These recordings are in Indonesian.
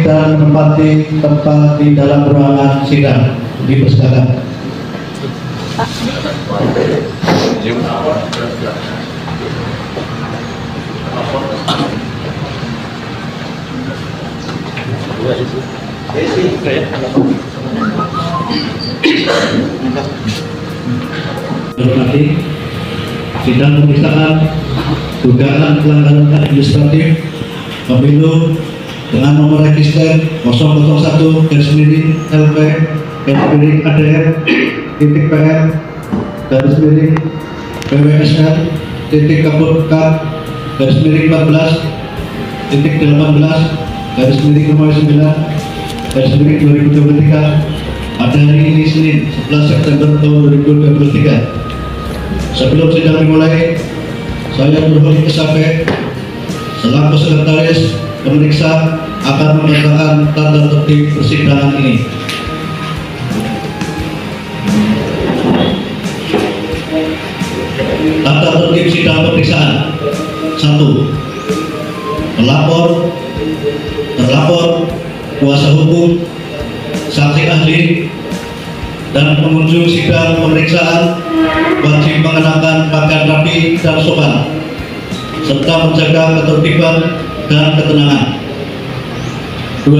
dan menempati tempat di dalam ruangan sidang. Dipersilakan. Hormati sidang pemeriksaan dugaan pelanggaran administratif pemilu dengan nomor register 001 LP ADR PL PWSL KPK 14 2023 pada hari ini Senin 11 September tahun 2023. Sebelum sidang dimulai, saya berhenti SAP selaku sekretaris pemeriksa akan membacakan tanda tertib persidangan ini. Tanda tertib sidang pemeriksaan. 1. Pelapor, terlapor, kuasa hukum, saksi ahli, dan pengunjung sidang pemeriksaan wajib mengenakan pakaian rapi dan sopan serta menjaga ketertiban dan ketenangan. 2.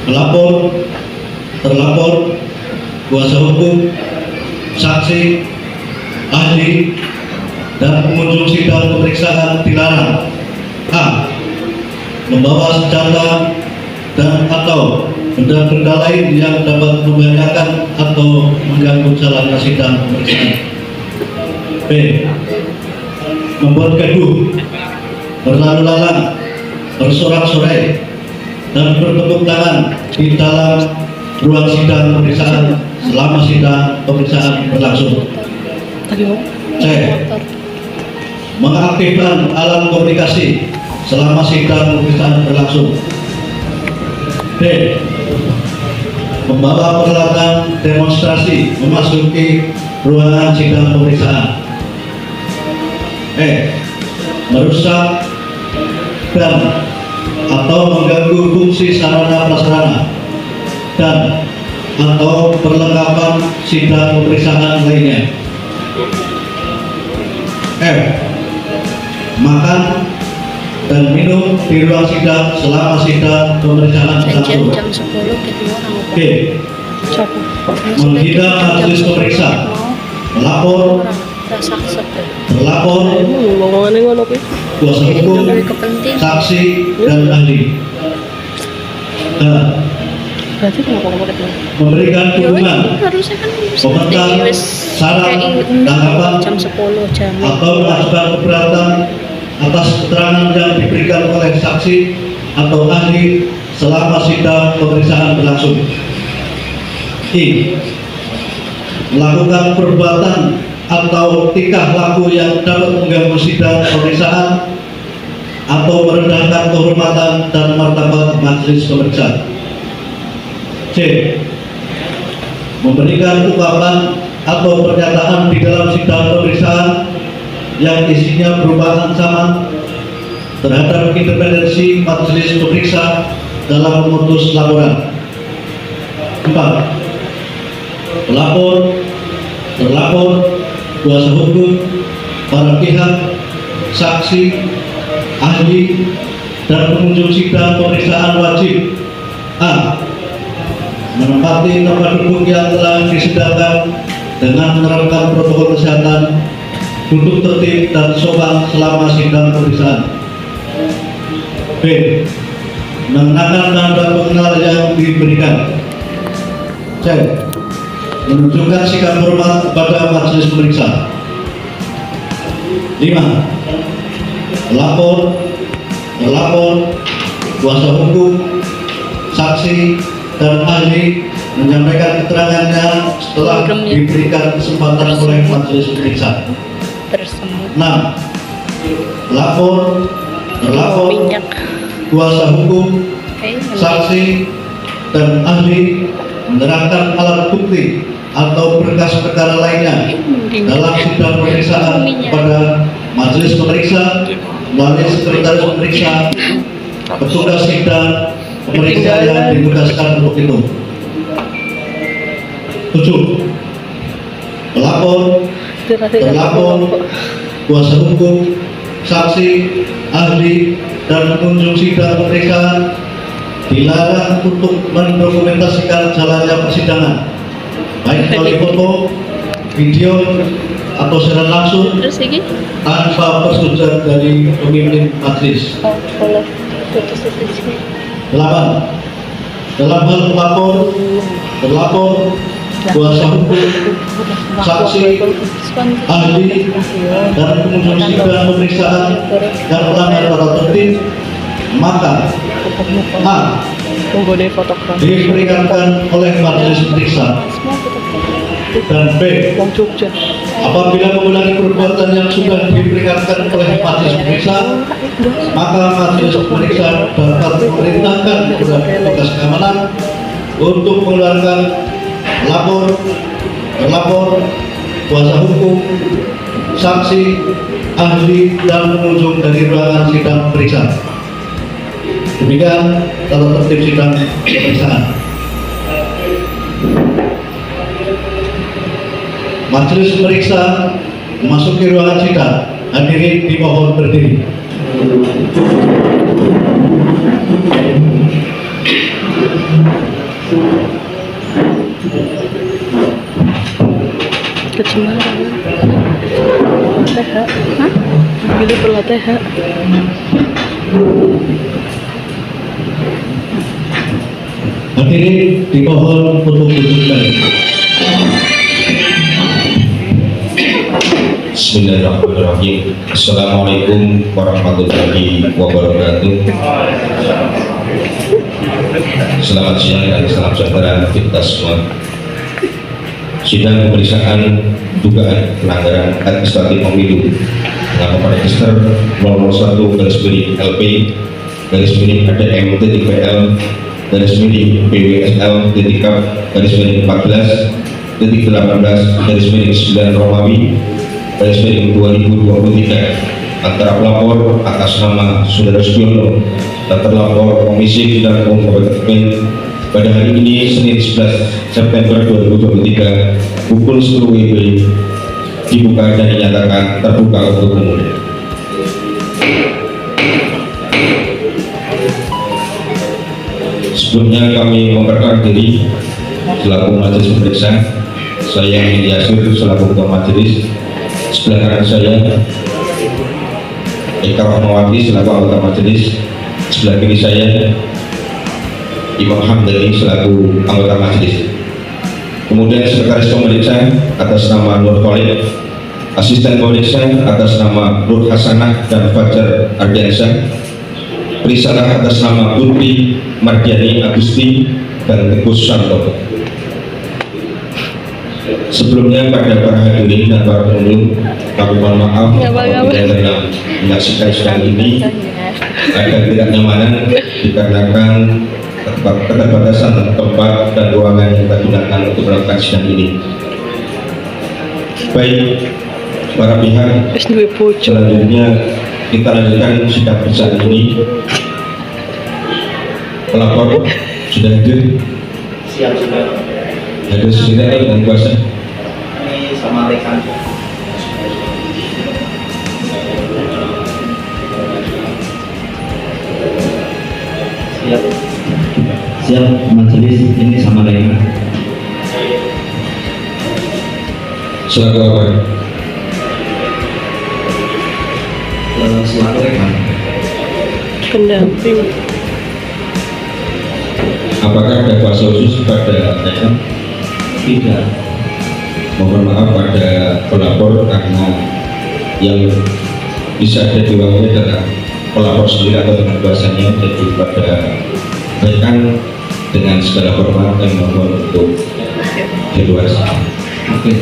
Pelapor, terlapor, kuasa hukum, saksi, ahli, dan pengunjung sidang pemeriksaan dilarang: A. Membawa senjata dan atau benda-benda lain yang dapat membahayakan atau mengganggu jalannya sidang pemeriksaan. B. Membuat gaduh, berlalu lalang, bersorak-sorai, dan bertepuk tangan di dalam ruang sidang pemeriksaan selama sidang pemeriksaan berlangsung. C. Mengaktifkan alat komunikasi selama sidang pemeriksaan berlangsung. D. Membawa peralatan demonstrasi memasuki ruangan sidang pemeriksaan. E. Merusak dan atau mengganggu fungsi sarana prasarana dan atau perlengkapan sidang pemeriksaan lainnya. F. Makan dan minum di ruang sidang selama sidang pemeriksaan berlangsung. D. Menghina majelis pemeriksa, melapor, terlapor, kuasa hukum, saksi, dan ahli. D. Memberikan dukungan, komentar, saran, tanggapan, atau mengajukan keberatan atas keterangan yang diberikan oleh saksi atau ahli selama sidang pemeriksaan berlangsung. I. Melakukan perbuatan atau tingkah laku yang dapat mengganggu sidang pemeriksaan atau merendahkan kehormatan dan martabat majelis pemeriksa. C. Memberikan ungkapan atau pernyataan di dalam sidang pemeriksaan yang isinya berupa ancaman terhadap independensi majelis pemeriksa dalam memutus laporan. 4. Pelapor, terlapor, kuasa hukum, para pihak, saksi, ahli, dan pengunjung sidang pemeriksaan wajib: A. Menempati tempat duduk yang telah disediakan dengan menerapkan protokol kesehatan, duduk tertib dan sopan selama sidang pemeriksaan. B. Mengenakan tanda pengenal yang diberikan. C. Menunjukkan sikap hormat kepada majelis pemeriksa. 5. Pelapor, terlapor, kuasa hukum, saksi, dan ahli menyampaikan keterangannya setelah diberikan kesempatan oleh majelis pemeriksa. 6. Pelapor, terlapor, kuasa hukum, saksi, dan ahli menyerahkan alat bukti atau berkas perkara lainnya dalam sidang pemeriksaan kepada majelis pemeriksa melalui sekretaris pemeriksa, petugas sidang, pemeriksa yang ditugaskan untuk itu. 7. Pelapor, terlapor, kuasa hukum, saksi, ahli, dan pengunjung sidang pemeriksaan dilarang untuk mendokumentasikan jalannya persidangan, baik melalui foto, video, atau siaran langsung tanpa persetujuan dari pemimpin majelis. 8. Dalam hal pelapor, terlapor, kuasa hukum, saksi, ahli, dan pengunjung sidang pemeriksaan yang melanggar tata tertib, maka A. diperingatkan oleh majelis periksa, dan B. apabila mengulangi perbuatan yang sudah diperingatkan oleh majelis periksa, maka majelis periksa dapat memerintahkan kepada petugas keamanan untuk mengeluarkan pelapor, terlapor, kuasa hukum, saksi, ahli, dan pengunjung dari ruangan sidang pemeriksaan. Demikian tata tertib sidang pemeriksaan. Majelis periksa memasuki ruangan sidang. Hadirin dimohon berdiri. Kecemaran. TH. Hah? Bila perlu TH. Hadirin dimohon untuk duduk kembali. Bismillahirrahmanirrahim. Assalamualaikum warahmatullahi wabarakatuh. Selamat siang dan salam sejahtera kita semua. Sidang pemeriksaan dugaan pelanggaran administratif pemilu dengan nomor register 001-PWL-PL-PL-14-14-9 antara pelapor atas nama Saudara Sugiono dan terlapor Komisi Sidang Umum Kabupaten pada hari ini Senin 11 September 2023 pukul 10 WIB dibuka dan dinyatakan terbuka untuk umum. Sebelumnya kami memperkenalkan diri selaku majelis pemeriksa. Saya Mindi Yasir selaku ketua majelis. Sebelah kanan saya Eka Rahmawati selaku anggota majelis. Sebelah kiri saya Imam Hamdani selaku anggota majelis. Kemudian sekretaris pemeriksa atas nama Nur Khalid, asisten pemeriksa atas nama Nur Hasanah dan Fajar Ardiansyah, perisalah atas nama Putri Mardiani Agusti dan Teguh Santo. Sebelumnya pada para hadirin dan para pengunjung, kami mohon maaf apabila dalam menyaksikan sidang ini ada ketidaknyamanan dikarenakan keterbatasan tempat dan ruangan yang kita gunakan untuk melakukan sidang ini. Baik para pihak, selanjutnya kita lanjutkan sidang pemeriksaan ini. Pelapor sudah hadir? Siap sudah. Hadir sendiri dengan kuasa? Ini sama rekan. Siap. Siap majelis ini sama rekan. Selaku apa? Selaku rekan. Pendamping. Apakah ada kuasa khusus pada rekan? Tidak. Mohon maaf pada pelapor karena yang bisa ada di ruangannya adalah pelapor sendiri atau dengan kuasanya. Jadi pada rekan dengan segala hormat dan mohon untuk dievaluasi. Oke.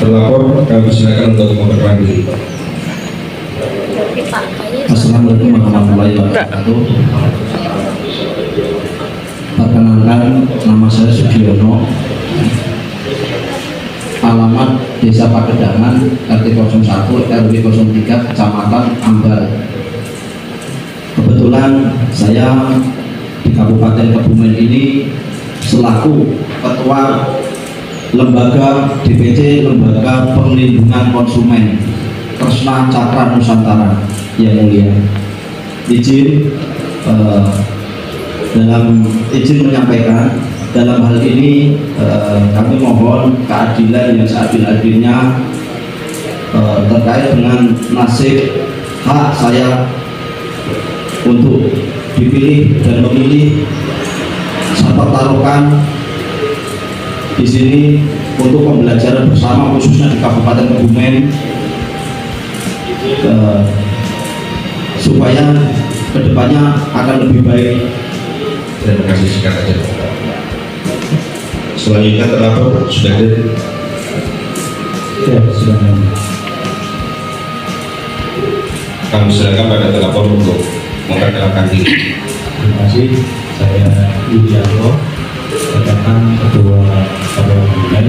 Terlapor kami silakan untuk memperkenalkan diri. Assalamualaikum warahmatullahi wabarakatuh. Perkenalkan, nama saya Sugiono. Alamat alamat Desa Pakedangan, RT 01, RW 03, Kecamatan Ambar. Kebetulan saya di Kabupaten Kebumen ini selaku Ketua Lembaga DPC, Lembaga Perlindungan Konsumen Kresna Cakra Nusantara, yang mulia. Izin menyampaikan, dalam hal ini kami mohon keadilan yang seadil-adilnya terkait dengan nasib hak saya untuk dipilih dan memilih saya pertaruhkan di sini untuk pembelajaran bersama, khususnya di Kabupaten Kebumen, supaya kedepannya akan lebih baik. Terima kasih, singkat saja. Selanjutnya terlapor sudah ada. Ya, sudah. Kami silakan pada terlapor untuk memperkenalkan diri. Terima kasih. Saya Widianto, rekan Ketua Kabupaten Kebumen,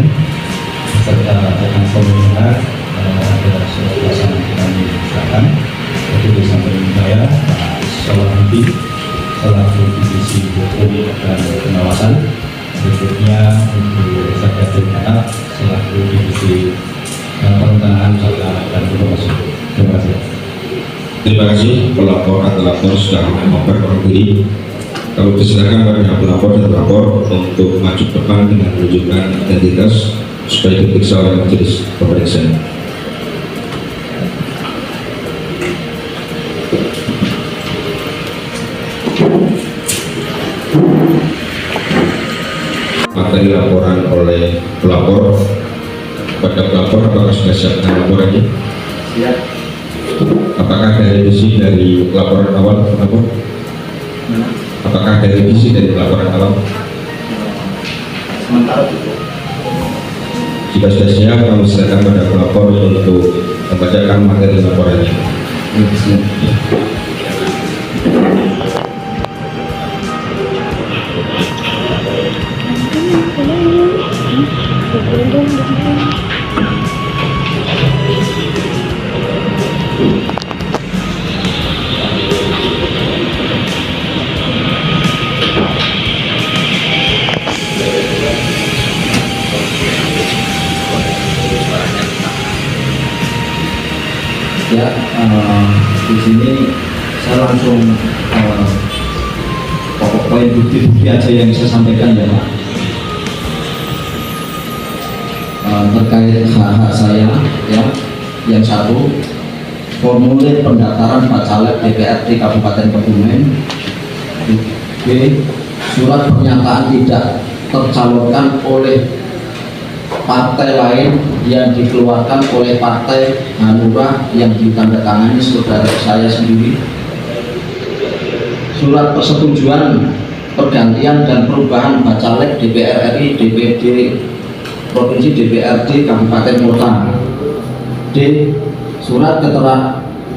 serta rekan pemerintah ada surat kuasa kami serahkan. Itu disampaikan saya Pak Solonti selaku Divisi Hukum dan Pengawasan. Berikutnya untuk Satgas Bencana selaku Divisi Perencanaan dan Promosi. Terima kasih. Terima kasih pelapor atau lapor sudah memperkenalkan diri. Kalau disilakan pada pelapor dan lapor untuk maju ke depan dengan menunjukkan identitas supaya diperiksa oleh majelis pemeriksaan. Materi laporan oleh pelapor. Pada pelapor, apakah sudah siap dengan laporannya? Siap. Apakah ada revisi dari laporan awal pelapor? Apakah ada revisi dari laporan awal? Sementara cukup. Jika sudah siap, kami silakan pada pelapor untuk membacakan materi laporannya. Ya, di sini saya langsung pokok poin bukti-bukti aja yang saya sampaikan ya Pak. Terkait hak-hak saya ya, yang satu, formulir pendaftaran bacalek DPRD Kabupaten Kebumen. B, surat pernyataan tidak tercalonkan oleh partai lain yang dikeluarkan oleh partai Hanura yang ditandatangani saudara saya sendiri. Surat persetujuan pergantian dan perubahan bacalek DPR RI, DPD Provinsi, DPRD Kabupaten Kota. D, surat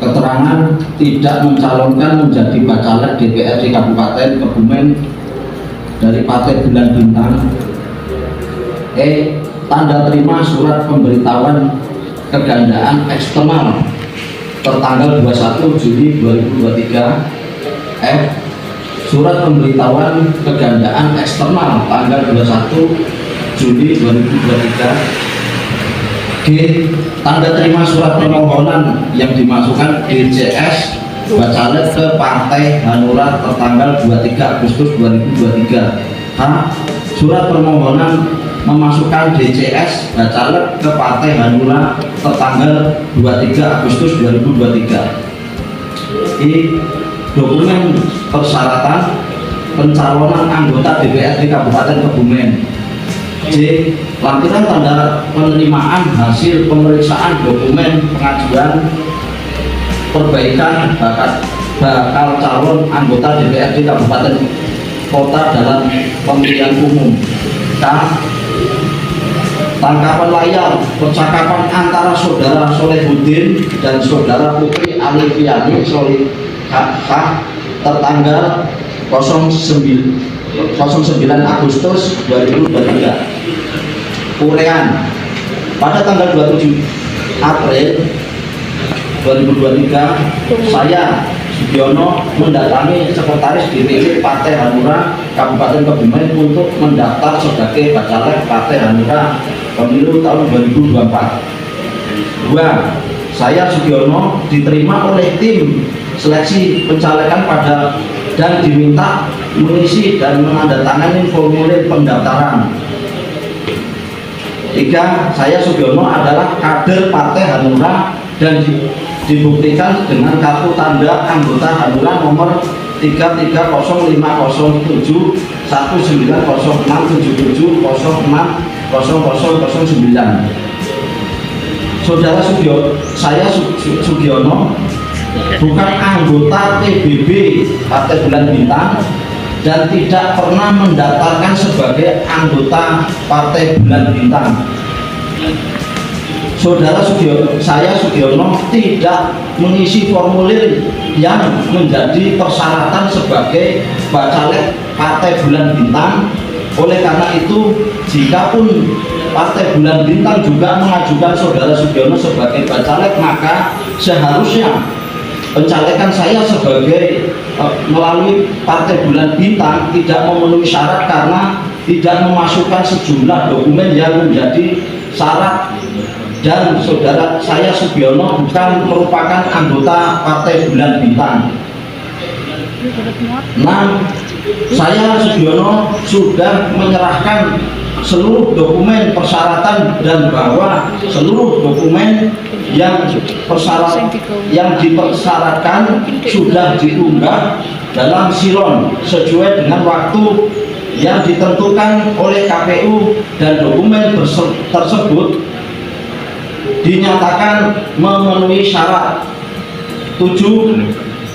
keterangan tidak mencalonkan menjadi bacalek DPRD Kabupaten Kebumen dari Partai Bulan Bintang. E, tanda terima surat pemberitahuan kegandaan eksternal tertanggal 21 Juli 2023. F, surat pemberitahuan kegandaan eksternal tanggal 21 Juli 2023. G, tanda terima surat permohonan yang dimasukkan DCS bacalek ke Partai Hanura tertanggal 23 Agustus 2023. H, surat permohonan memasukkan DCS bacalek ke Partai Hanura tertanggal 23 Agustus 2023. I, dokumen persyaratan pencalonan anggota DPRD Kabupaten Kebumen. J, lampiran tanda penerimaan hasil pemeriksaan dokumen pengajuan perbaikan bakal calon anggota DPRD Kabupaten Kota dalam pemilihan umum. K, tangkapan layar percakapan antara saudara Solehudin dan saudara Putri Alifiani Solihah tertanggal 09 Agustus 2023. Urean, pada tanggal 27 April 2023 saya Sugiono mendatangi sekretaris DPC Partai Hanura Kabupaten Kebumen untuk mendaftar sebagai Bacalek Partai Hanura pemilu tahun 2024. 2. Saya Sugiono diterima oleh tim seleksi pencalekan dan diminta mengisi dan menandatangani formulir pendaftaran. 3. Saya Sugiono adalah kader Partai Hanura dan dibuktikan dengan kartu tanda anggota Hanura nomor 33090677060009. Saudara saya Sugiono bukan anggota PBB Partai Bulan Bintang dan tidak pernah mendaftarkan sebagai anggota Partai Bulan Bintang. Saya Sugiono tidak mengisi formulir yang menjadi persyaratan sebagai Bacalek Partai Bulan Bintang. Oleh karena itu, jikapun Partai Bulan Bintang juga mengajukan saudara Sugiono sebagai Bacalek, maka seharusnya pencalekan saya sebagai melalui Partai Bulan Bintang tidak memenuhi syarat karena tidak memasukkan sejumlah dokumen yang menjadi syarat, dan saudara saya Sugiono bukan merupakan anggota Partai Bulan Bintang. 6. Saya Sugiono sudah menyerahkan seluruh dokumen persyaratan dan bahwa seluruh dokumen yang dipersyaratkan sudah diunggah dalam silon sesuai dengan waktu yang ditentukan oleh KPU, dan dokumen tersebut dinyatakan memenuhi syarat. 7.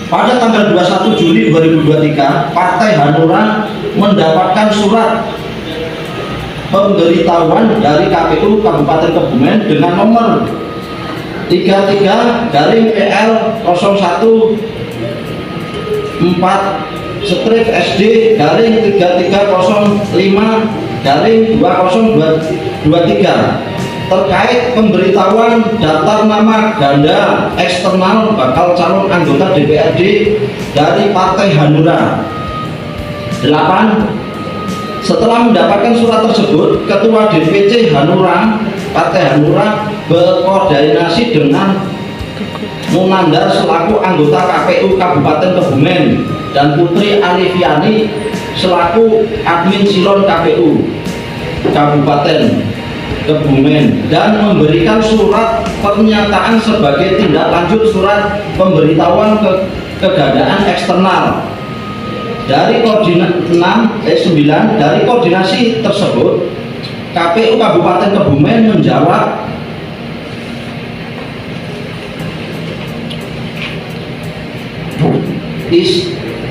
Pada tanggal 21 Juli 2023 Partai Hanura mendapatkan surat pemberitahuan dari KPU Kabupaten Kebumen dengan nomor 33-PL01-4305-2023 terkait pemberitahuan daftar nama ganda eksternal bakal calon anggota DPRD dari Partai Hanura. 8. Setelah mendapatkan surat tersebut, Ketua DPC Hanura Partai Hanura berkoordinasi dengan Munandar selaku anggota KPU Kabupaten Kebumen dan Putri Alifiani selaku admin silon KPU Kabupaten Kebumen, dan memberikan surat pernyataan sebagai tindak lanjut surat pemberitahuan kegandaan eksternal. Dari dari koordinasi tersebut, KPU Kabupaten Kebumen menjawab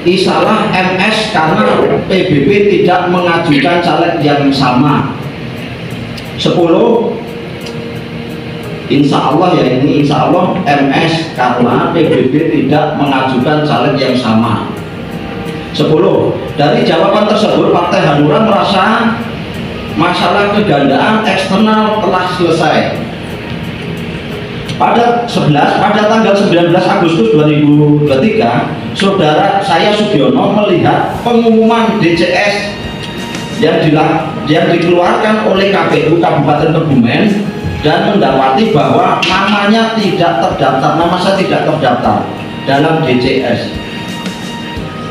isalah MS karena PBB tidak mengajukan caleg yang sama. 10. Insya Allah MS karena PBB tidak mengajukan caleg yang sama. 10. Dari jawaban tersebut, Partai Hanura merasa masalah kegandaan eksternal telah selesai. Pada tanggal 19 Agustus 2023, saudara saya Sugiono melihat pengumuman DCS yang dikeluarkan oleh KPU Kabupaten Kebumen dan mendapati bahwa nama saya tidak terdaftar dalam DCS.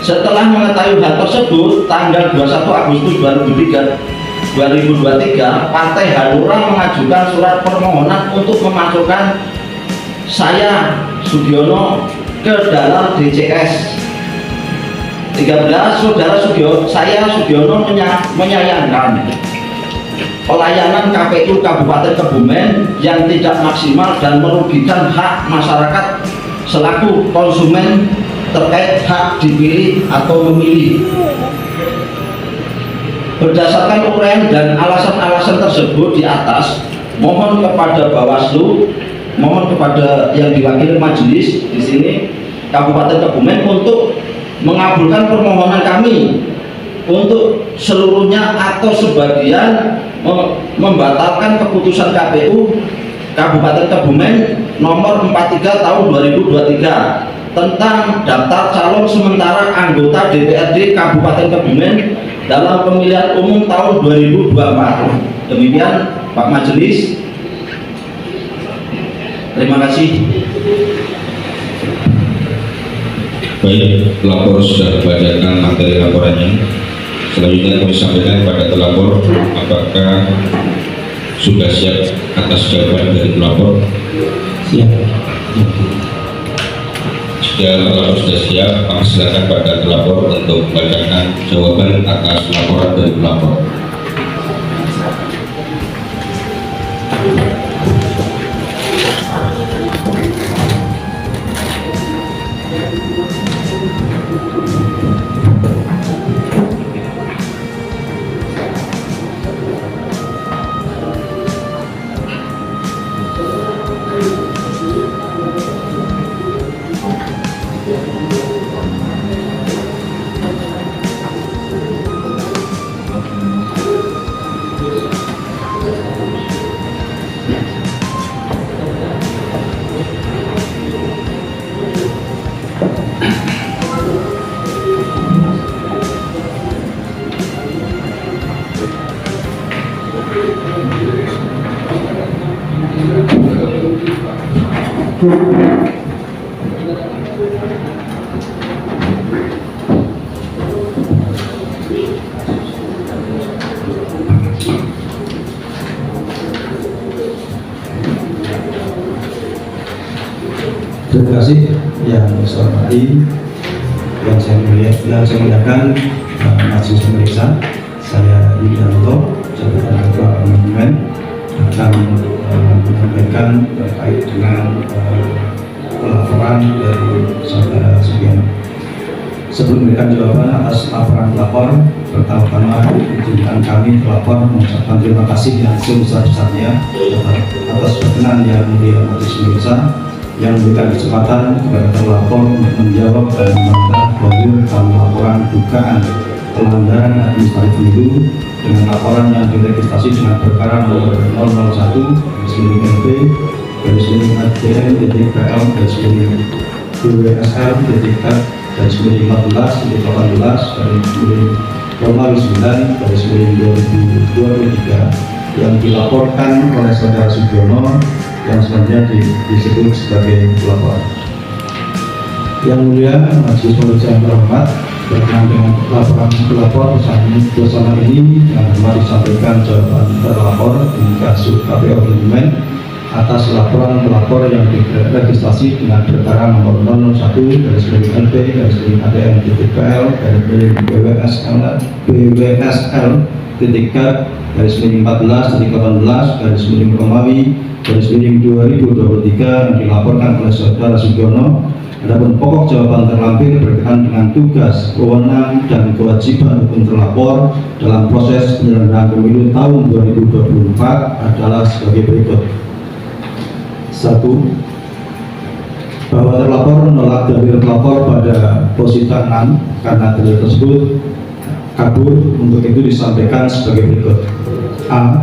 Setelah mengetahui hal tersebut, tanggal 21 Agustus 2023, Partai Hanura mengajukan surat permohonan untuk memasukkan saya Sugiono ke dalam DCS. 13. Saya Sugiono menyayangkan pelayanan KPU Kabupaten Kebumen yang tidak maksimal dan merugikan hak masyarakat selaku konsumen terkait hak dipilih atau memilih. Berdasarkan uraian dan alasan-alasan tersebut di atas, mohon kepada Bawaslu, mohon kepada yang diwakili majelis di sini Kabupaten Kebumen untuk mengabulkan permohonan kami untuk seluruhnya atau sebagian membatalkan keputusan KPU Kabupaten Kebumen nomor 43 tahun 2023 tentang daftar calon sementara anggota DPRD Kabupaten Kebumen dalam pemilihan umum tahun 2024. Demikian Pak Majelis. Terima kasih. Baik, pelapor sudah membacakan materi laporannya. Selanjutnya kami sampaikan kepada pelapor apakah sudah siap atas jawaban dari pelapor. Siap. Jika pelapor sudah siap, kami silakan pada pelapor untuk membacakan jawaban atas laporan dari pelapor. Terima kasih yang saya hormati, yang saya muliakan majelis pemeriksa. Saya Yudianto, jabatan Ketua Amandemen, akan menyampaikan terkait dengan pelaporan dari saudara Sugiono. Sebelum memberikan jawaban atas laporan pelapor, pertama-tama izinkan kami pelapor mengucapkan terima kasih yang sebesar-besarnya atas perkenan yang mulia majelis pemeriksa yang memberikan kesempatan kepada terlapor untuk menjawab dan membantah dalil dalam laporan dugaan pelanggaran administratif pemilu dengan laporan yang diregistrasi dengan perkara nomor 001/LP /ADN.PL /WSL/14/2023 yang dilaporkan oleh saudara Sugiono yang selanjutnya disebut sebagai pelapor. Yang mulia majelis pemeriksa yang terhormat, berkenaan dengan laporan pelapor bersama ini yang dapat disampaikan jawaban terlapor di kasus KPU Kebumen atas laporan pelapor yang diregistrasi dengan perkara nomor 01/LP/WSL/14/18/2023 yang dilaporkan oleh saudara Sugiono. Adapun pokok jawaban terlampir berkaitan dengan tugas, wewenang, dan kewajiban hukum terlapor dalam proses penyelenggaraan pemilu tahun 2024 adalah sebagai berikut. 1. Bahwa terlapor menolak dalil pelapor pada posita 6 karena dalil tersebut kabur. Untuk itu disampaikan sebagai berikut. A.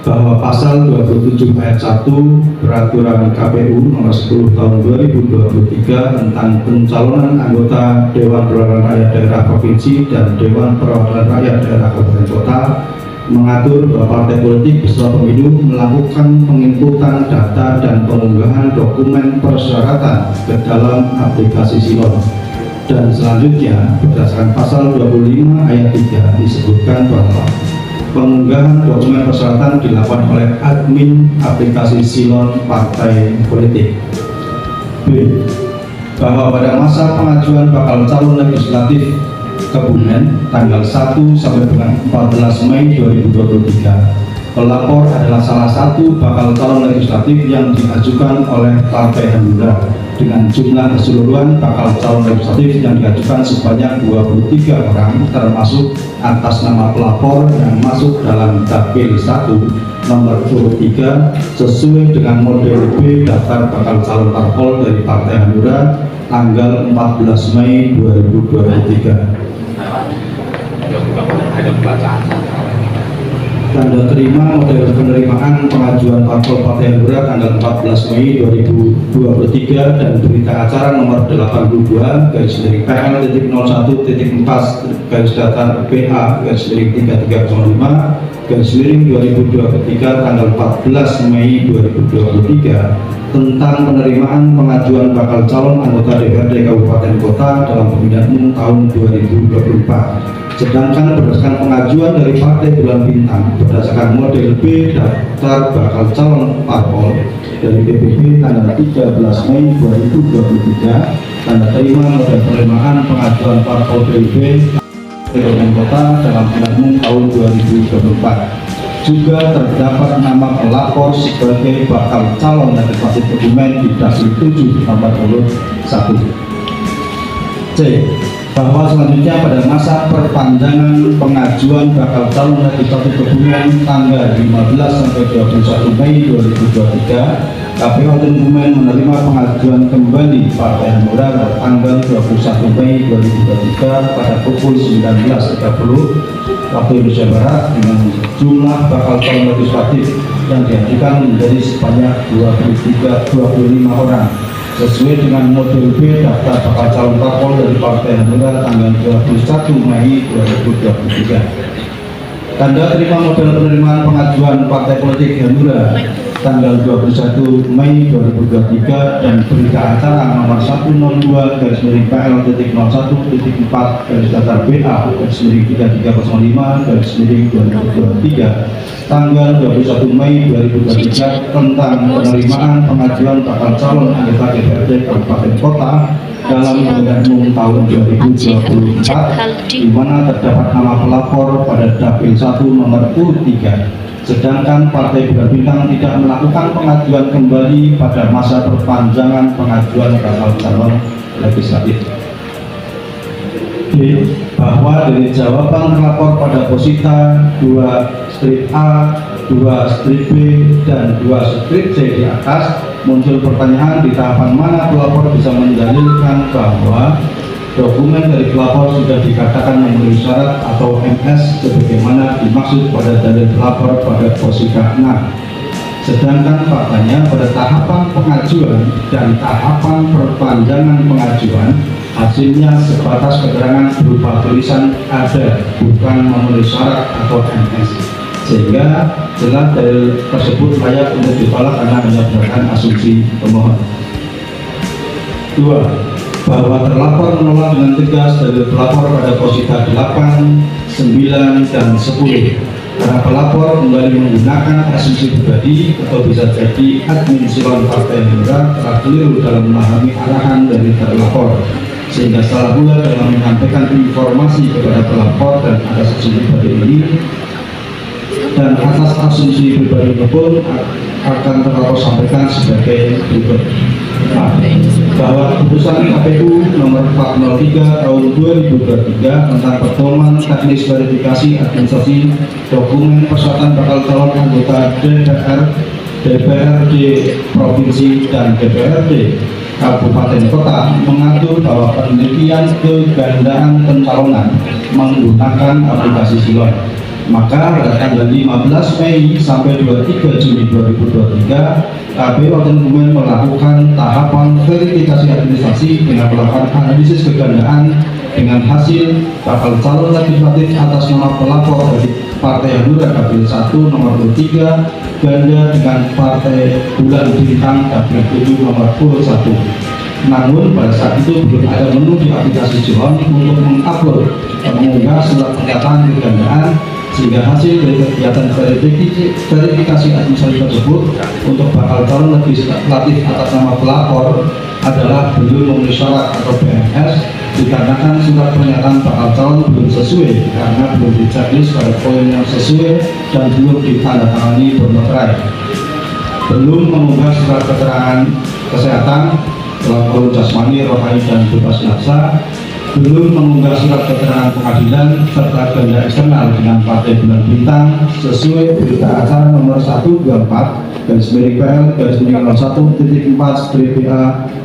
Bahwa pasal 27 ayat 1 peraturan KPU nomor 10 tahun 2023 tentang pencalonan anggota Dewan Perwakilan Rakyat Daerah Provinsi dan Dewan Perwakilan Rakyat Daerah Kabupaten Kota mengatur bahwa partai politik peserta pemilu melakukan penginputan data dan pengunggahan dokumen persyaratan ke dalam aplikasi Silon. Dan selanjutnya berdasarkan pasal 25 ayat 3 disebutkan bahwa pengunggahan dokumen persyaratan dilakukan oleh admin aplikasi Silon partai politik. B. Bahwa pada masa pengajuan bakal calon legislatif Kebumen tanggal 1 sampai dengan 14 Mei 2023, pelapor adalah salah satu bakal calon legislatif yang diajukan oleh Partai Hanura dengan jumlah keseluruhan bakal calon legislatif yang diajukan sebanyak 23 orang, termasuk atas nama pelapor yang masuk dalam Dapil 1 nomor urut 3 sesuai dengan model B daftar bakal calon parpol dari Partai Hanura tanggal 14 Mei 2023. Tanda terima model penerimaan pengajuan parpol Partai Hanura tanggal 14 Mei 2023 dan berita acara nomor 82/4-PA/3305/3303 tanggal 14 Mei 2023 tentang penerimaan pengajuan bakal calon anggota DPRD Kabupaten Kota dalam pemilihan umum tahun 2024. Sedangkan berdasarkan pengajuan dari Partai Bulan Bintang berdasarkan model B daftar bakal calon parpol dari DPP tanggal 13 Mei 2023, tanda terima model penerimaan pengajuan parpol PIB Kabupaten Kota dalam pemilihan umum tahun 2024. Juga terdapat nama pelapor sebagai bakal calon dan berbasis dokumen di Dapil 7 nomor 1. C. Bahwa selanjutnya pada masa perpanjangan pengajuan bakal calon legislatif dokumen tanggal 15 sampai 21 Mei 2023, KPU Dokumen menerima pengajuan kembali Partai Hanura pada tanggal 21 Mei 2023 pada pukul 19.30 waktu Indonesia Barat dengan jumlah bakal calon legislatif yang diajukan menjadi sebanyak 25 orang sesuai dengan model B daftar bakal calon parpol dari Partai Hanura tanggal 21 Mei 2023. Tanda terima model penerimaan pengajuan Partai Politik Hanura tanggal 21 Mei 2023 dan berita acara nomor 102/PL.04/BA/3305/2023 tanggal 21 Mei 2023 tentang penerimaan pengajuan bakal calon anggota DPRD Kabupaten Kota dalam pemilihan umum tahun 2024, di mana terdapat nama pelapor pada Dapil 1 nomor 3. Sedangkan Partai Bulan Bintang tidak melakukan pengajuan kembali pada masa perpanjangan pengajuan bakal calon legislatif. D. Bahwa dari jawaban terlapor pada posita 2-A, 2-B, dan 2-C di atas muncul pertanyaan di tahapan mana pelapor bisa mendalilkan bahwa dokumen dari pelapor sudah dikatakan memenuhi syarat atau MS sebagaimana dimaksud pada dalil pelapor pada posita 6. Sedangkan faktanya pada tahapan pengajuan dan tahapan perpanjangan pengajuan hasilnya sebatas keterangan berupa tulisan ada, bukan memenuhi syarat atau MS, sehingga jelas dalil tersebut layak untuk ditolak karena hanya berdasarkan asumsi pemohon. 2. Bahwa terlapor menolak dengan tegas dalil pelapor pada posita 8, 9, dan 10 karena pelapor kembali menggunakan asumsi pribadi atau bisa jadi admin silon Partai Hanura telah keliru dalam memahami arahan dari terlapor, sehingga salah pula dalam menyampaikan informasi kepada pelapor dan atas asumsi pribadi ini, dan atas asumsi pribadi ini pun akan terlapor sampaikan sebagai berikut. Bahwa keputusan KPU nomor 403 tahun 2023 tentang pedoman teknis verifikasi administrasi dokumen persyaratan bakal calon anggota DPRD Provinsi dan DPRD Kabupaten Kota mengatur bahwa penelitian kegandaan pencalonan menggunakan aplikasi Silon. Maka pada tanggal 15 Mei sampai 23 Juni 2023, KPU Dokumen melakukan tahapan verifikasi administrasi dengan melakukan analisis kegandaan dengan hasil bakal calon legislatif atas nama pelapor dari Partai Hanura Dapil 1 nomor 3 ganda dengan Partai Bulan Bintang Dapil 7 nomor 1. Namun pada saat itu belum ada menu di aplikasi Silon untuk mengupload dan mengunggah surat pernyataan kegandaan, sehingga hasil dari kegiatan verifikasi administrasi tersebut untuk bakal calon legislatif atas nama pelapor adalah belum memenuhi syarat atau PMS, dikarenakan surat pernyataan bakal calon belum sesuai karena belum diceklis pada poin yang sesuai dan belum ditandatangani bermeterai, belum mengunggah surat keterangan kesehatan pelapor jasmani, rohani, dan bebas nafsa, belum mengunggah surat keterangan pengadilan serta ganda eksternal dengan Partai Bulan Bintang sesuai berita acara nomor 124 garis miring PL garis miring 01.4/BA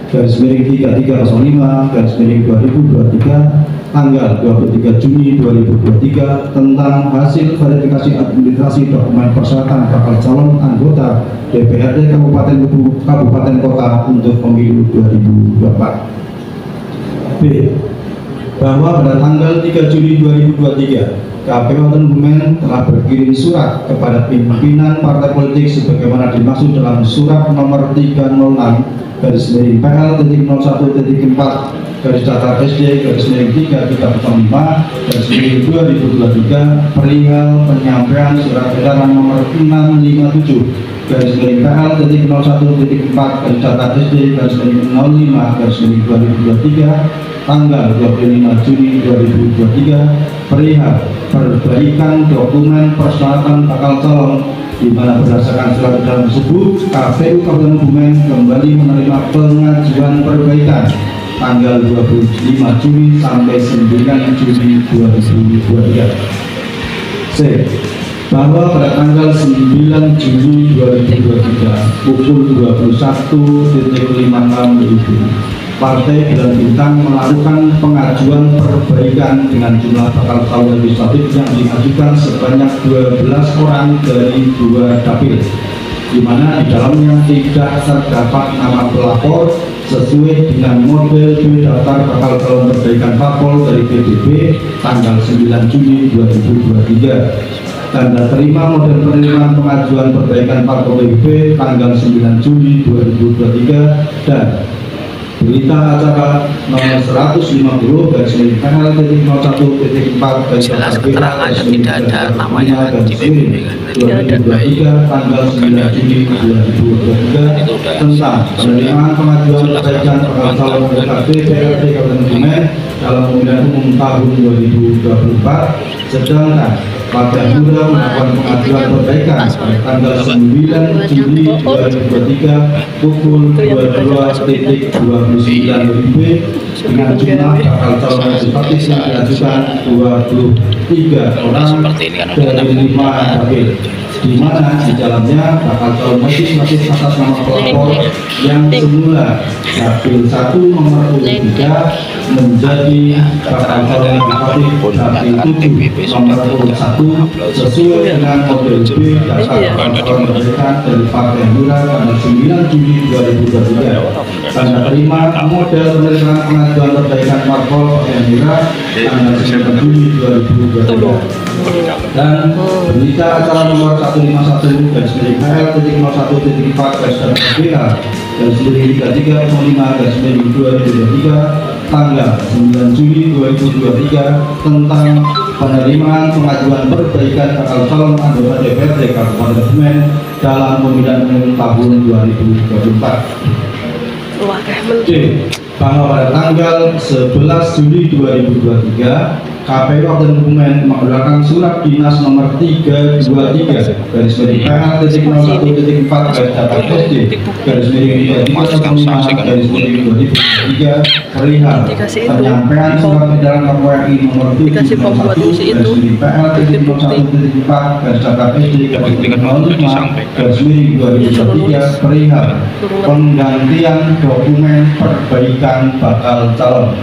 garis miring 3305 garis miring 2023 tanggal 23 Juni 2023 tentang hasil verifikasi administrasi dokumen persyaratan bakal calon anggota DPRD Kabupaten Kota untuk pemilu 2024. B. Bahwa pada tanggal 3 Juli 2023 KPU Kebumen telah berkirim surat kepada pimpinan partai politik sebagaimana dimaksud dalam surat nomor 306 garis miring PL.01.4 garis datar SD garis miring 3305 garis miring 2023 perihal penyampaian surat edaran nomor 657 garis miring PL.01.4 garis datar SD garis miring 05 garis miring 2023 tanggal 25 Juni 2023 perihal perbaikan dokumen persyaratan bakal calon di mana berdasarkan surat edaran tersebut KPU Kabupaten Kebumen kembali menerima pengajuan perbaikan tanggal 25 Juni sampai 9 Juni 2023. C. Bahwa pada tanggal 9 Juni 2023 pukul 21.56 Partai Bulan Bintang melakukan pengajuan perbaikan dengan jumlah bakal calon legislatif yang diajukan sebanyak 12 orang dari 2 dapil, di mana di dalamnya tidak terdapat nama pelapor sesuai dengan model B daftar bakal calon perbaikan parpol dari PBB tanggal 9 Juni 2023. Tanda terima model penerimaan pengajuan perbaikan parpol PBB tanggal 9 Juni 2023 dan berita acara nomor 150 garis miring PL.01.4 garis Jelas keterangannya tidak ada namanya di PBB kan. Tidak ada 2023 tanggal 9 Juni 2023 tentang penerimaan pengajuan perbaikan bakal calon anggota DPRD Kabupaten Kebumen dalam pemilihan umum tahun 2024, sedangkan Partai Hanura melakukan pengajuan perbaikan pada tanggal 9 Juli 2023 pukul 22.29 WIB dengan jumlah bakal calon legislatif yang diajukan 23 orang dari 5 dapil, di mana di dalamnya bakal calon legislatif atas nama pelapor yang semula dapil 1 nomor 3 menjadi bakal calon legislatif dapil 7 nomor 1 sesuai dengan model B dasar calon perbaikan dari Partai Hanura pada 9 Juli 2023. Tanda terima model penerimaan pengajuan perbaikan parpol Partai Hanura tanggal 9 Juli 2023. Dan berita acara nomor 151 garis miring PL.01.4 garis datar BA garis miring 3305 garis miring 2023 tanggal 9 Juli 2023 tentang penerimaan pengajuan perbaikan bakal calon anggota DPRD Kabupaten Kebumen dalam pemilihan umum tahun 2024. D. Bahwa pada tanggal 11 Juli 2023 KPU Kabupaten Kebumen mengeluarkan surat dinas nomor 323 garis miring PL.01.4 garis datar SD garis miring 3305 garis miring 2023 perihal penyampaian surat edaran KPU RI nomor 701 garis miring PL.01.4 garis datar SD garis miring 05 garis miring 2023 perihal penggantian dokumen perbaikan bakal calon.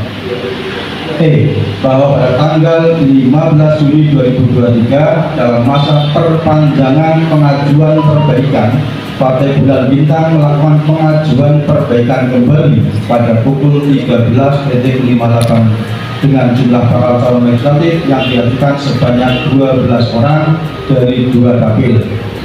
Bahwa pada tanggal 15 Juli 2023 dalam masa perpanjangan pengajuan perbaikan Partai Bulan Bintang melakukan pengajuan perbaikan kembali pada pukul 13.58 dengan jumlah bakal calon legislatif yang diajukan sebanyak 12 orang dari 2 dapil,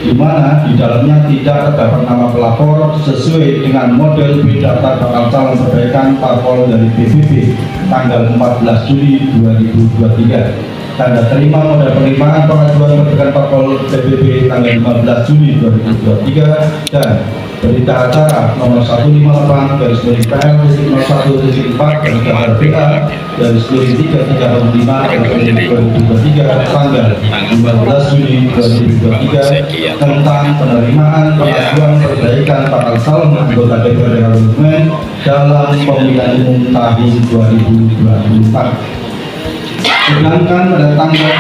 di mana di dalamnya tidak terdapat nama pelapor sesuai dengan model B daftar bakal calon perbaikan parpol dari PBB tanggal 14 Juli 2023. Tanda terima model penerimaan pengajuan perbaikan parpol PBB tanggal 15 Juli 2023 dan berita acara nomor 158 garis miring PL.01.4 garis datar BA garis miring 3305 garis miring 2023 tanggal 15 Juli 2023 tentang penerimaan pengajuan perbaikan bakal calon anggota DPRD Kabupaten Kebumen dalam pemilihan umum tahun 2024. Sedangkan pada tanggal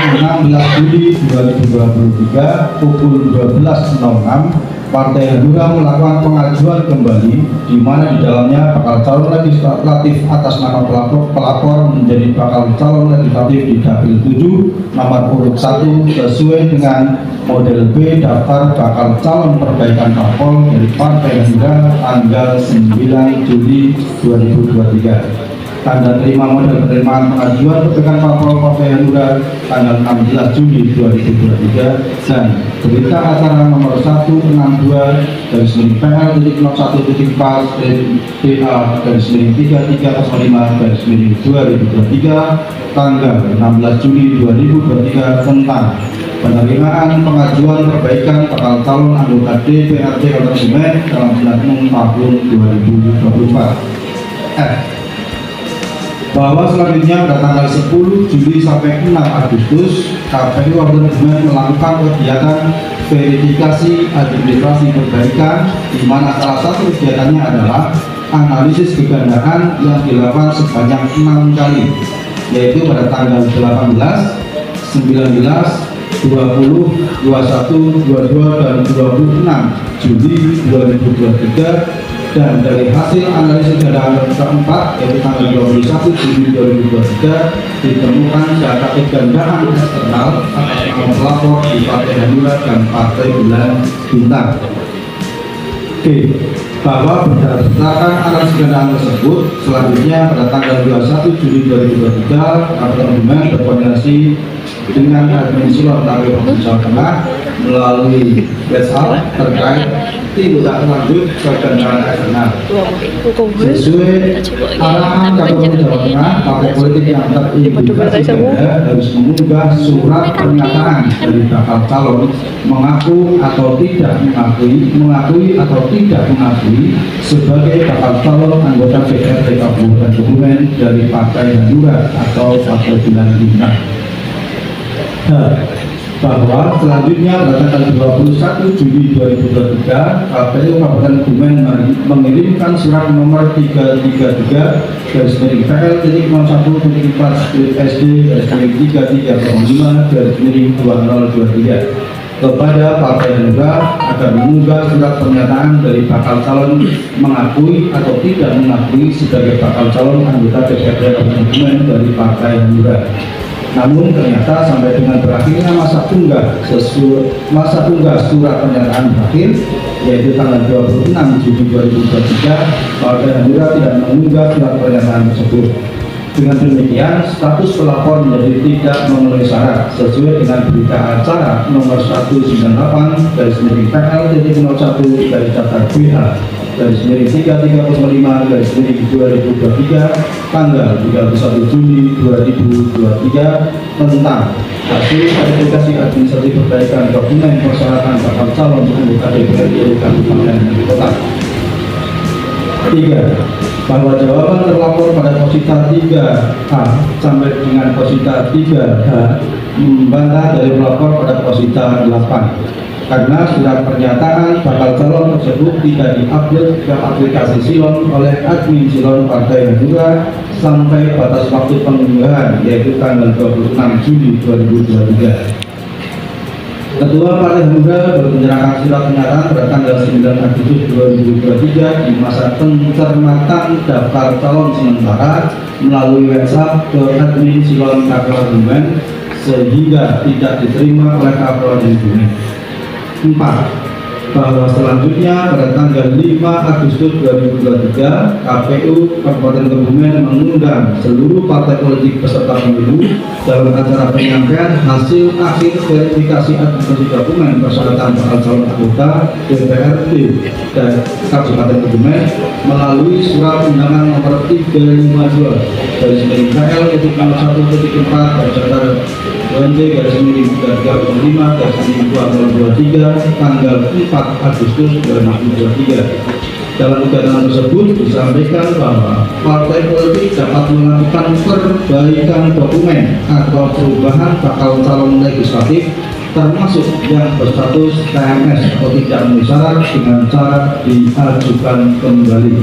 16 Juli 2023 pukul 12.06 Partai Hanura melakukan pengajuan kembali di mana di dalamnya bakal calon legislatif atas nama pelapor menjadi bakal calon legislatif di Dapil 7 nomor urut 1 sesuai dengan model B daftar bakal calon perbaikan parpol dari Partai Hanura tanggal 9 Juli 2023. Tanda terima model penerimaan pengajuan perbaikan parpol Partai Hanura tanggal 16 Juli 2023 dan berita acara nomor 162 garis miring PL.01.4 PA garis miring 3305 garis miring 2023 tanggal 16 Juli 2023 tentang penerimaan pengajuan perbaikan bakal calon anggota DPRD Kota Kebumen dalam bulan tahun 2024. Bahwa selanjutnya pada tanggal 10 Juli sampai 6 Agustus KPU Kabupaten Kebumen melakukan kegiatan verifikasi administrasi perbaikan di mana salah satu kegiatannya adalah analisis kegandaan yang dilakukan sebanyak 6 kali, yaitu pada tanggal 18, 19, 20, 21, 22, dan 26 Juli 2023. Dan dari hasil analisis gandaan keempat yaitu tanggal 21 Juli 2023 ditemukan data kegandaan eksternal atas nama pelapor di Partai Hanura dan Partai Bulan Bintang. Oke, bahwa berdasarkan analisis gandaan tersebut selanjutnya pada tanggal 21 Juli 2023 Kabupaten Kebumen berkoordinasi dengan admin Silon Tanggal Provinsi Jawa Tengah melalui WhatsApp terkait tindak lanjut kegandaan eksternal. Sesuai arahan Kapolri Jawa Tengah, partai politik yang terindikasi ganda harus mengunggah surat pernyataan dari bakal calon mengaku atau tidak mengakui atau tidak mengakui sebagai bakal calon anggota DPRD Kabupaten Kebumen dari Partai Hanura atau Partai Bulan Bintang. Bahwa selanjutnya pada tanggal 21 Juli 2023 KPU Kabupaten Kebumen mengirimkan surat nomor 333 garis miring PL.01.4 SD garis miring 3305 garis miring 2023 kepada Partai Hanura agar mengunggah surat pernyataan dari bakal calon mengakui atau tidak mengakui sebagai bakal calon anggota DPRD Kabupaten Kebumen dari Partai Hanura. Namun ternyata sampai dengan berakhirnya masa tunggak surat pernyataan berakhir yaitu tanggal 26 Juli 2023 Partai Hanura tidak mengunggah surat pernyataan tersebut. Dengan demikian status pelapor menjadi tidak memenuhi syarat sesuai dengan berita acara nomor 198 garis miring PL.01 garis datar BH garis miring 3305 garis miring 2023 tanggal 31 Juli 2023 tentang hasil verifikasi administrasi perbaikan dokumen persyaratan bakal calon anggota DPRD Kabupaten Kota. 3. Bahwa jawaban terlapor pada posita 3H sampai dengan posita 3H membantah dari pelapor pada posita 8 karena surat pernyataan bakal calon tersebut tidak diupload ke aplikasi Silon oleh admin Silon Partai Hanura sampai batas waktu pengunggahan yaitu tanggal 26 Juli 2023. Ketua Partai Hanura menyerahkan surat pernyataan pada tanggal 9 Agustus 2023 di masa pencermatan daftar calon sementara melalui WhatsApp ke admin Silon Kabupaten Kebumen sehingga tidak diterima oleh Kapolri Kebumen. 4. Bahwa selanjutnya pada tanggal 5 Agustus 2023 KPU Kabupaten Kebumen mengundang seluruh partai politik peserta pemilu dalam acara penyampaian hasil akhir verifikasi administrasi dokumen persyaratan bakal calon anggota DPRD dan Kabupaten Kebumen melalui surat undangan nomor 352 garis miring PL.01.4 garis datar ONJ garis miring 305 garis miring 2023 tanggal 4 Agustus 2023. Dalam kegiatan tersebut disampaikan bahwa partai politik dapat melakukan perbaikan dokumen atau perubahan bakal calon legislatif termasuk yang berstatus TMS atau tidak memenuhi syarat dengan cara diajukan kembali.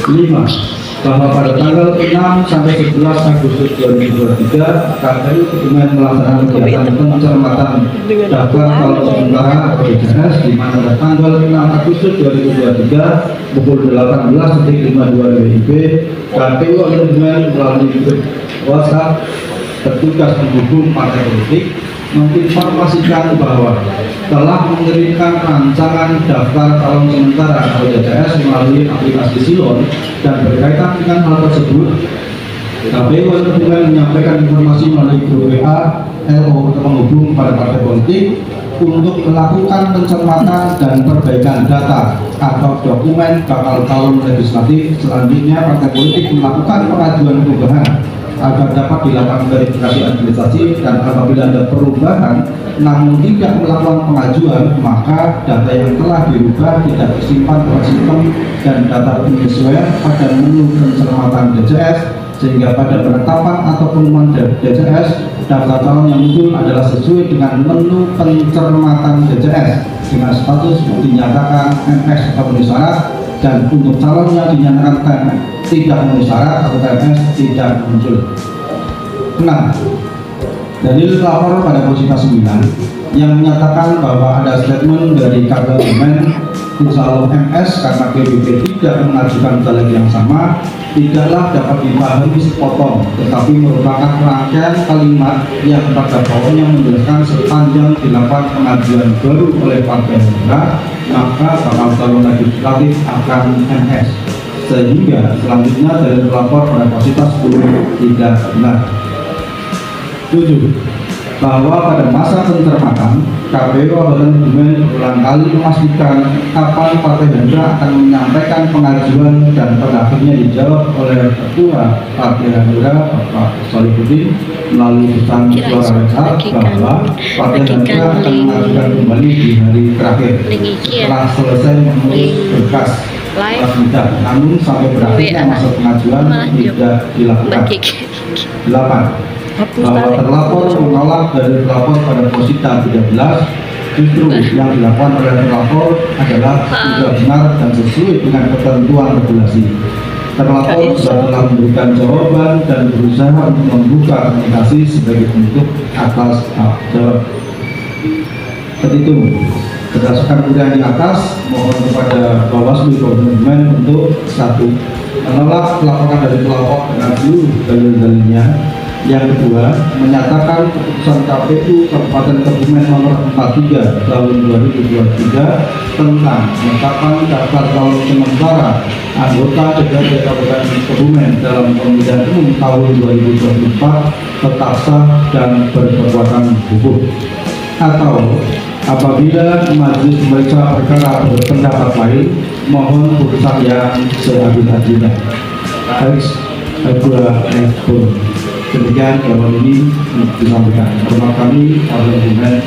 5. bahwa pada tanggal 6 sampai 11 Agustus 2023 KPU Kebumen melaksanakan kegiatan pencermatan daftar calon sementara atau DJS di mana pada tanggal 6 Agustus 2023 pukul 18.52 WIB KPU Kebumen melalui grup WhatsApp petugas pendukung partai politik menginformasikan bahwa telah mengirimkan rancangan daftar calon sementara atau DJS melalui aplikasi Silon, dan berkaitan dengan hal tersebut KPU Kebumen menyampaikan informasi melalui grup WA LO penghubung pada partai politik untuk melakukan pencermatan dan perbaikan data atau dokumen bakal calon legislatif. Selanjutnya partai politik melakukan pengajuan perubahan agar dapat dilakukan verifikasi administrasi, dan apabila ada perubahan namun tidak melakukan pengajuan, maka data yang telah dirubah tidak disimpan oleh sistem dan data penyesuaian pada menu pencermatan DJS, sehingga pada penetapan atau pengumuman DJS daftar calon yang muncul adalah sesuai dengan menu pencermatan DJS dengan status dinyatakan MX atau memenuhi syarat, dan untuk calon yang dinyatakan tidak memenuhi syarat atau TMS tidak muncul. 6. Dalil lapor pada posisi 9 yang menyatakan bahwa ada statement dari KPU Kebumen Insyaallah MS karena PBB tidak mengajukan caleg yang sama tidaklah dapat dipahami sepotong, tetapi merupakan rangkaian kalimat yang pada pokoknya menjelaskan sepanjang dilakukan pengajuan baru oleh partai Hanura maka bakal calon legislatif akan MS, sehingga selanjutnya dari pelapor pada posisi 10 tidak benar. 7. Bahwa pada masa pencermatan KPU Kabupaten Kebumen berulang kali memastikan kapan Partai Hanura akan menyampaikan pengajuan, dan pada akhirnya dijawab oleh Ketua Partai Hanura Bapak Solihuddin melalui pesan suara WhatsApp bahwa Partai Hanura akan mengajukan kembali di hari terakhir setelah selesai mengurus berkas sidang, namun sampai berakhirnya masa pengajuan tidak dilakukan. 8. Bahwa terlapor menolak dari terlapor pada posisi 13, justru yang dilakukan oleh terlapor adalah tidak benar dan sesuai dengan ketentuan regulasi. Terlapor telah memberikan jawaban dan berusaha untuk membuka komunikasi sebagai bentuk atas jawab. Petitum. Berdasarkan uraian di atas, mohon kepada Bawaslu Kabupaten Kebumen untuk 1. Menolak laporan dari pelapor dengan seluruh dalil-dalilnya. Yang kedua, menyatakan keputusan KPU Kabupaten Kebumen nomor 43 tahun 2023 tentang penetapan daftar calon sementara anggota DPRD Kabupaten Kebumen dalam pemilihan umum tahun 2024 tetap sah dan berkekuatan hukum. Atau apabila majelis pemeriksa perkara berpendapat lain, mohon putusan yang seadil-adilnya. Demikian jawaban ini disampaikan. Terima kami oleh Kebumen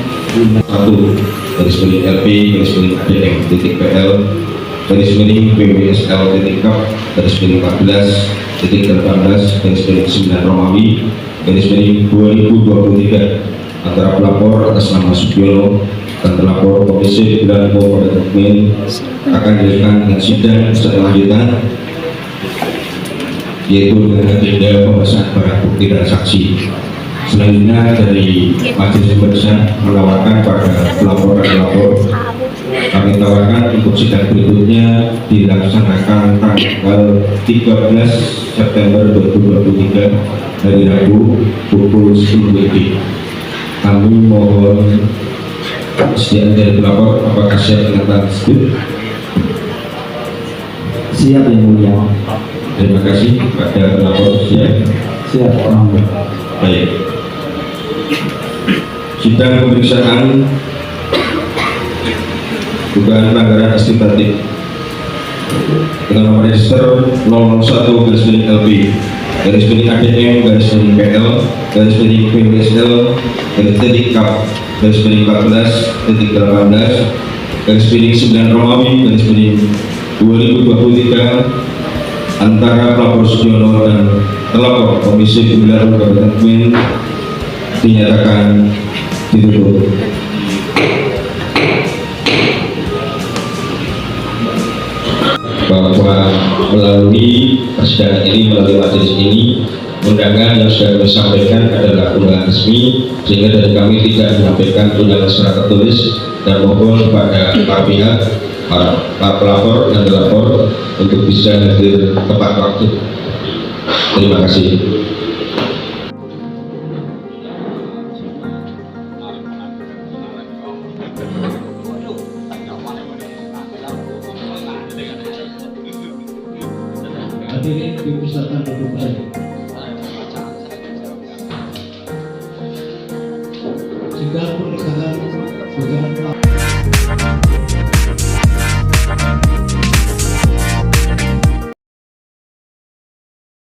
1/LP/ADM.PL /14/18/9 Romawi /2023 antara pelapor atas nama Sugiono dan terlapor Komisi Pemilihan Umum Kabupaten Kebumen akan dilakukan dengan sidang selanjutnya, yaitu dengan agenda pembahasan barang bukti dan saksi. Selanjutnya dari majelis pemeriksa menawarkan pada pelapor dan pelapor, kami tawarkan untuk sidang berikutnya dilaksanakan tanggal 13 September 2023 hari Rabu pukul 10 WIB. Kami mohon kesediaan dari pelapor, apakah siap dengan hal tersebut? Siap yang mulia. Terima kasih kepada pelapor. Siap. Baik. Sidang pemeriksaan dugaan pelanggaran administratif dengan nomor register 001/LB /ADM/PL /14/18/9 Romawi /2023 antara pelapor Sugiono dan terlapor Komisi Pemilihan Umum Kabupaten Kebumen dinyatakan ditutup. Bahwa melalui persidangan ini melalui majelis ini. Undangan yang sudah kami sampaikan adalah undangan resmi, sehingga dari kami tidak menyampaikan undangan secara tertulis, dan mohon kepada para pihak, para pelapor dan terlapor untuk bisa hadir tepat waktu. Terima kasih. Hadirin dipersilakan duduk saja. Sidang pernikahan